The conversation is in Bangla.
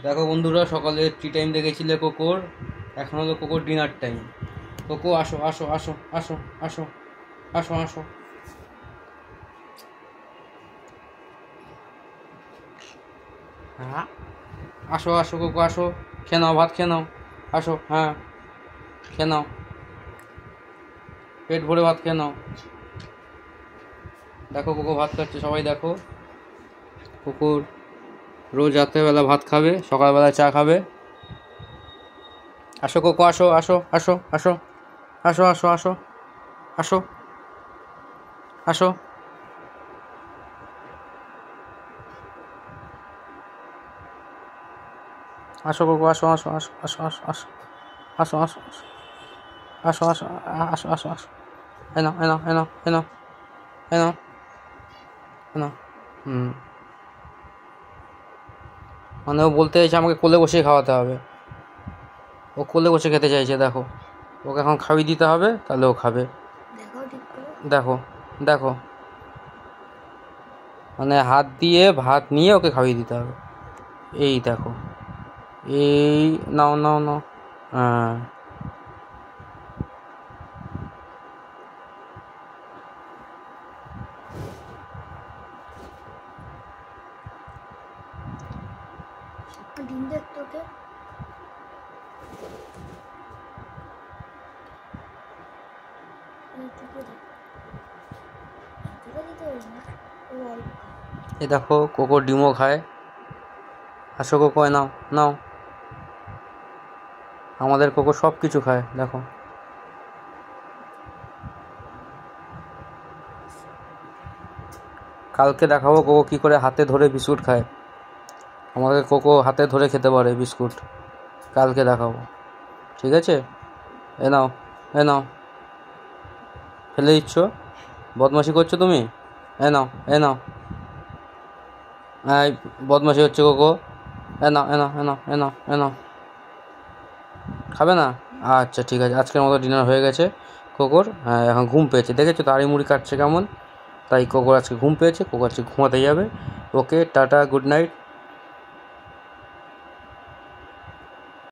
দেখো বন্ধুরা, সকালে টি টাইম দেখেছিলে কোকোর, এখন হলো কোকোর ডিনার টাইম। কোকো আসো আসো আসো আসো আসো আসো আসো। হ্যাঁ, আসো আসো কোকো আসো, খেয়ে নাও, ভাত খেয়ে নাও। আসো, হ্যাঁ খেয়ে নাও, পেট ভরে ভাত খেয়ে নাও। দেখো কোকো ভাত খাচ্ছে, সবাই দেখো। কুকুর রোজ রাত্রেবেলা ভাত খাবে, সকালবেলা চা খাবে। আসো কোকো আসো আসো আসো আসো আসো আসো আসো আসো আসো। আসো কোকো আসো আসো আসো আসো আসো আসো আসো আসো আসো আসো আসো আসো আসো। এনো এনো এনো এনো এনো এনো। হুম, মানে ও বলতে চাইছে আমাকে কোলে বসেই খাওয়াতে হবে। ও কোলে বসে খেতে চাইছে, দেখো। ওকে এখন খাইয়ে দিতে হবে, তাহলে ও খাবে। দেখো দেখো, মানে হাত দিয়ে ভাত নিয়ে ওকে খাইয়ে দিতে হবে। এই দেখো, এই নাও নাও নাও। হ্যাঁ, ডিম দেখ তোকে দিতে হবে না, ও অল্প এই দেখো কোকো ডিমও খায়। আসো কোকো, নাও নাও। আমাদের কোকো সব কিছু খায়, দেখো। কালকে দেখাবো কোকো কী করে হাতে ধরে বিস্কুট খায়। আমাদের কোকো হাতে ধরে খেতে পারে বিস্কুট, কালকে দেখাবো। ঠিক আছে, এ নাও, এ নাও। ফেলে দিচ্ছ, বদমাশি করছো তুমি। এ নাও, এ নাও। এই বদমাশি হচ্ছে কোকো। এ নাও এ নাও এ নাও এ নাও এ নাও। খাবে না? আচ্ছা ঠিক আছে, আজকের মতো ডিনার হয়ে গেছে কোকোর। হ্যাঁ, এখন ঘুম পেয়েছে, দেখেছো তো মুড়ি কাটছে কেমন। তাই কোকোর আজকে ঘুম পেয়েছে, কোকো আজকে ঘুমাতে যাবে। ওকে টাটা, গুড নাইট।